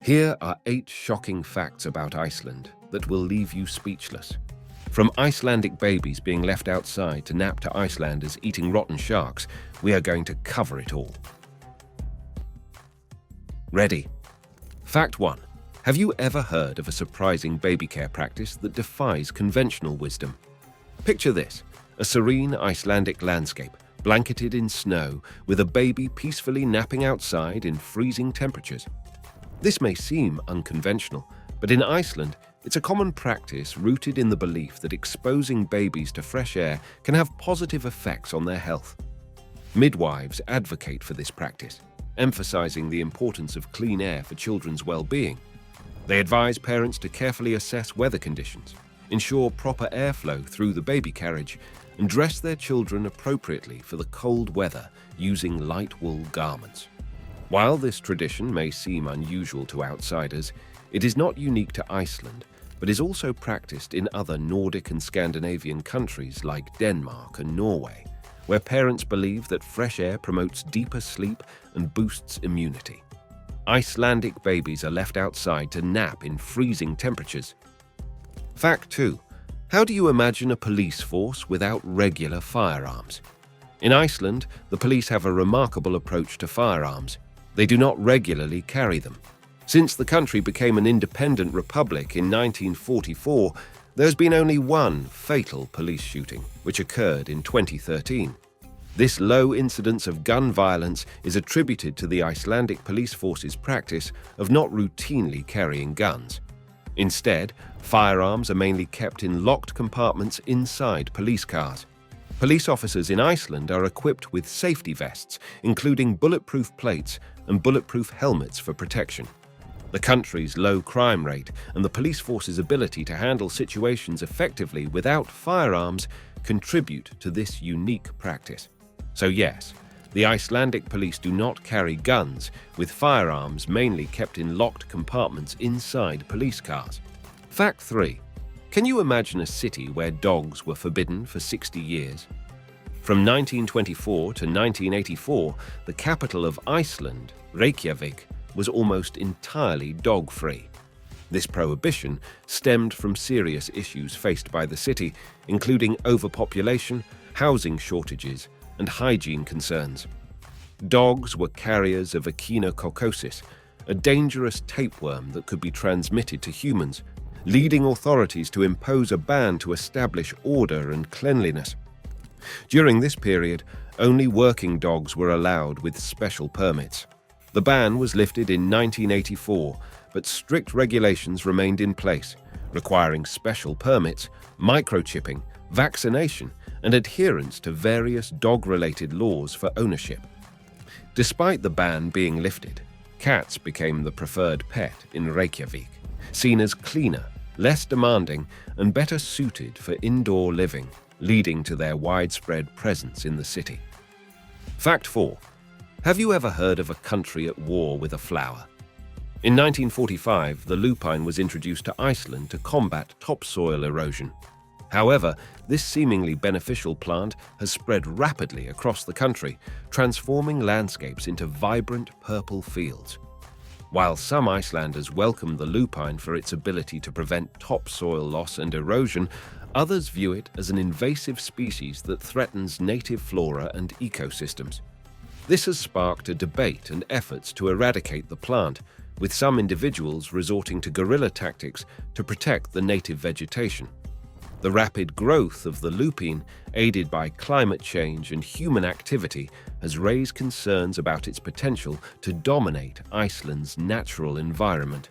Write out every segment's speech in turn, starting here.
Here are 8 shocking facts about Iceland that will leave you speechless. From Icelandic babies being left outside to nap to Icelanders eating rotten sharks, we are going to cover it all. Ready? Fact 1. Have you ever heard of a surprising baby care practice that defies conventional wisdom? Picture this, a serene Icelandic landscape, blanketed in snow, with a baby peacefully napping outside in freezing temperatures. This may seem unconventional, but in Iceland, it's a common practice rooted in the belief that exposing babies to fresh air can have positive effects on their health. Midwives advocate for this practice, emphasizing the importance of clean air for children's well-being. They advise parents to carefully assess weather conditions, ensure proper airflow through the baby carriage, and dress their children appropriately for the cold weather using light wool garments. While this tradition may seem unusual to outsiders, it is not unique to Iceland, but is also practiced in other Nordic and Scandinavian countries like Denmark and Norway, where parents believe that fresh air promotes deeper sleep and boosts immunity. Icelandic babies are left outside to nap in freezing temperatures. Fact 2. How do you imagine a police force without regular firearms? In Iceland, the police have a remarkable approach to firearms. They do not regularly carry them. Since the country became an independent republic in 1944, there's been only one fatal police shooting, which occurred in 2013. This low incidence of gun violence is attributed to the Icelandic police force's practice of not routinely carrying guns. Instead, firearms are mainly kept in locked compartments inside police cars. Police officers in Iceland are equipped with safety vests, including bulletproof plates and bulletproof helmets for protection. The country's low crime rate and the police force's ability to handle situations effectively without firearms contribute to this unique practice. So yes, the Icelandic police do not carry guns, with firearms mainly kept in locked compartments inside police cars. Fact 3. Can you imagine a city where dogs were forbidden for 60 years? From 1924 to 1984, the capital of Iceland, Reykjavik, was almost entirely dog-free. This prohibition stemmed from serious issues faced by the city, including overpopulation, housing shortages, and hygiene concerns. Dogs were carriers of echinococcosis, a dangerous tapeworm that could be transmitted to humans, leading authorities to impose a ban to establish order and cleanliness. During this period, only working dogs were allowed with special permits. The ban was lifted in 1984, but strict regulations remained in place, requiring special permits, microchipping, vaccination, and adherence to various dog-related laws for ownership. Despite the ban being lifted, cats became the preferred pet in Reykjavik, seen as cleaner, less demanding, and better suited for indoor living, leading to their widespread presence in the city. Fact 4. Have you ever heard of a country at war with a flower? In 1945, the lupine was introduced to Iceland to combat topsoil erosion. However, this seemingly beneficial plant has spread rapidly across the country, transforming landscapes into vibrant purple fields. While some Icelanders welcome the lupine for its ability to prevent topsoil loss and erosion, others view it as an invasive species that threatens native flora and ecosystems. This has sparked a debate and efforts to eradicate the plant, with some individuals resorting to guerrilla tactics to protect the native vegetation. The rapid growth of the lupine, aided by climate change and human activity, has raised concerns about its potential to dominate Iceland's natural environment.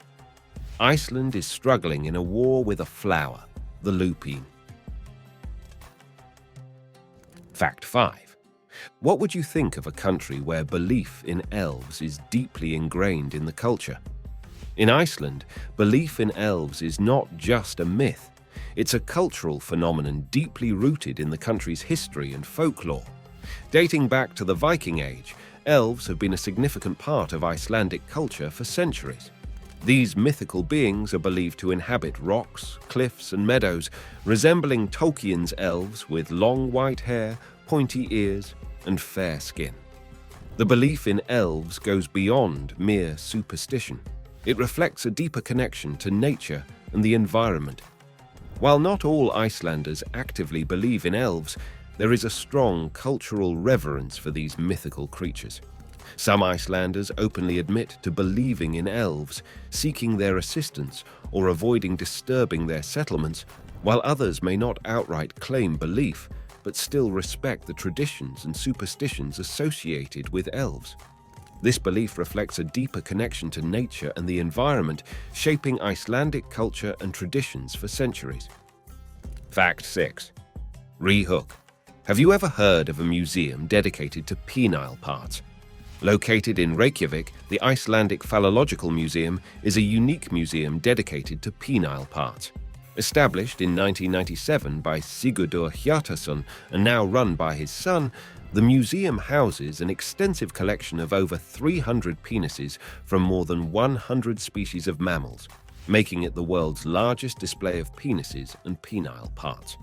Iceland is struggling in a war with a flower, the lupine. Fact 5. What would you think of a country where belief in elves is deeply ingrained in the culture? In Iceland, belief in elves is not just a myth. It's a cultural phenomenon deeply rooted in the country's history and folklore. Dating back to the Viking Age, elves have been a significant part of Icelandic culture for centuries. These mythical beings are believed to inhabit rocks, cliffs, and meadows, resembling Tolkien's elves with long white hair, pointy ears, and fair skin. The belief in elves goes beyond mere superstition. It reflects a deeper connection to nature and the environment. While not all Icelanders actively believe in elves, there is a strong cultural reverence for these mythical creatures. Some Icelanders openly admit to believing in elves, seeking their assistance or avoiding disturbing their settlements, while others may not outright claim belief, but still respect the traditions and superstitions associated with elves. This belief reflects a deeper connection to nature and the environment, shaping Icelandic culture and traditions for centuries. Fact 6. Reykjavik. Have you ever heard of a museum dedicated to penile parts? Located in Reykjavik, the Icelandic Phallological Museum is a unique museum dedicated to penile parts. Established in 1997 by Sigurdur Hjartarson and now run by his son, the museum houses an extensive collection of over 300 penises from more than 100 species of mammals, making it the world's largest display of penises and penile parts.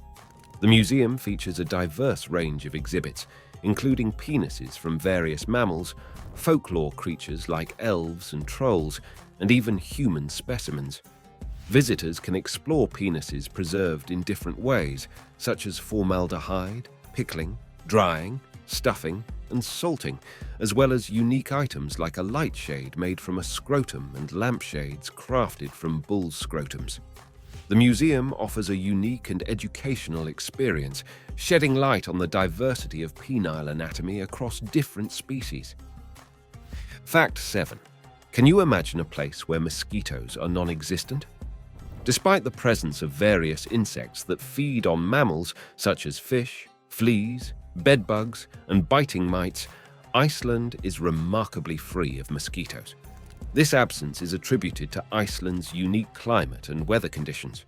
The museum features a diverse range of exhibits, including penises from various mammals, folklore creatures like elves and trolls, and even human specimens. Visitors can explore penises preserved in different ways, such as formaldehyde, pickling, drying, stuffing, and salting, as well as unique items like a light shade made from a scrotum and lampshades crafted from bull scrotums. The museum offers a unique and educational experience, shedding light on the diversity of penile anatomy across different species. Fact 7. Can you imagine a place where mosquitoes are non-existent? Despite the presence of various insects that feed on mammals such as fish, fleas, bedbugs, and biting mites, Iceland is remarkably free of mosquitoes. This absence is attributed to Iceland's unique climate and weather conditions.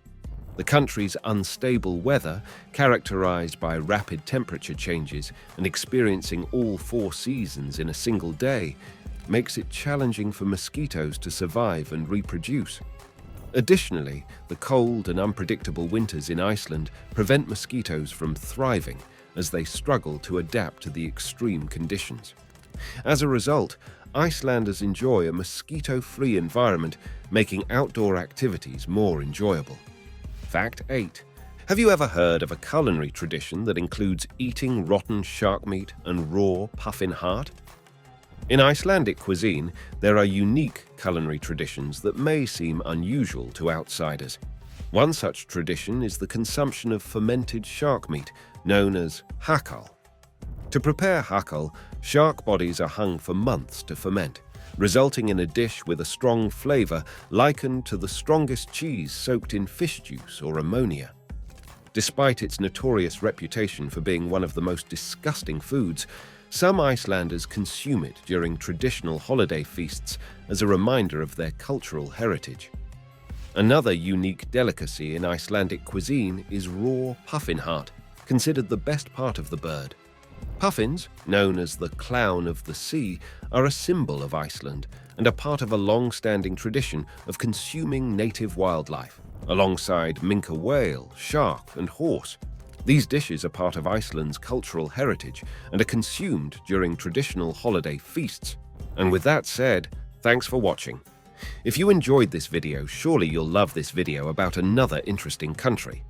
The country's unstable weather, characterized by rapid temperature changes and experiencing all 4 seasons in a single day, makes it challenging for mosquitoes to survive and reproduce. Additionally, the cold and unpredictable winters in Iceland prevent mosquitoes from thriving as they struggle to adapt to the extreme conditions. As a result, Icelanders enjoy a mosquito-free environment, making outdoor activities more enjoyable. Fact 8. Have you ever heard of a culinary tradition that includes eating rotten shark meat and raw puffin heart? In Icelandic cuisine, there are unique culinary traditions that may seem unusual to outsiders. One such tradition is the consumption of fermented shark meat, known as hakarl. To prepare hakarl, shark bodies are hung for months to ferment, resulting in a dish with a strong flavor likened to the strongest cheese soaked in fish juice or ammonia. Despite its notorious reputation for being one of the most disgusting foods, some Icelanders consume it during traditional holiday feasts as a reminder of their cultural heritage. Another unique delicacy in Icelandic cuisine is raw puffin heart, considered the best part of the bird. Puffins, known as the clown of the sea, are a symbol of Iceland and are part of a long-standing tradition of consuming native wildlife, alongside minke whale, shark, and horse. These dishes are part of Iceland's cultural heritage and are consumed during traditional holiday feasts. And with that said, thanks for watching. If you enjoyed this video, surely you'll love this video about another interesting country.